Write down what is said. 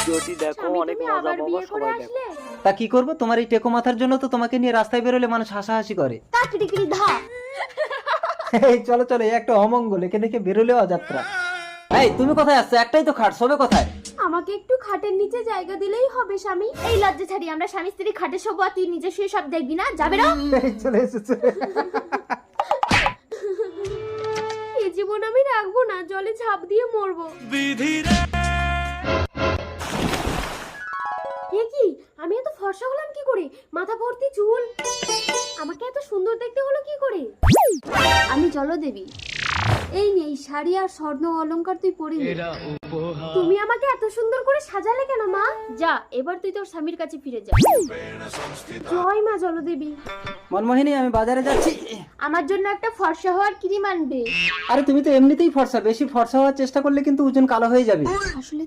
ভিডিওটি দেখো, অনেক মজা পাবো, সবাই দেখো। তা কি করবো, তোমার এই টেকো মাথার জন্য তো তোমাকে নিয়ে রাস্তায় বেরোলে মানুষ হাসাহাসি করে। তাকড়িকড়ি ধা। এই চলো চলো, এই একটা অমঙ্গল, একে দেখে বেরোলেও অযাত্রা। এই তুমি কোথায় আসছো? একটাই তো খাট, শোবে কোথায়? আমাকে একটু খাটের নিচে জায়গা দিলেই হবে স্বামী। এই লজ্জা ছাড়ি, আমরা স্বামী স্ত্রী খাটে শোবো আর তুই নিজে শুয়ে সব দেখবি না? যাবে না? এই চলে এসেছে। এই জীবন আমি রাখবো না, জলে ঝাঁপ দিয়ে মরবো। এ কি, আমি এত ফর্সা হলাম কি করে? মাথা ভর্তি চুল, আমাকে এত সুন্দর দেখতে হলো কি করে? আমি জলদেবী। এই নেই শাড়ি আর স্বর্ণ অলংকার তুই পরে নে। তুমি আমাকে এত সুন্দর করে সাজালে কেন মা? যা, এবার তুই তোর স্বামীর কাছে ফিরে যা। জয় মা জলদেবী। মনমোহিনী, আমি বাজারে যাচ্ছি। আমার জন্য একটা ফর্সা হওয়ার ক্রিম আনবে। আরে তুমি তো এমনিতেই ফর্সা, বেশি ফর্সা হওয়ার চেষ্টা করলে কিন্তু ওজন কালো হয়ে যাবে। আসলে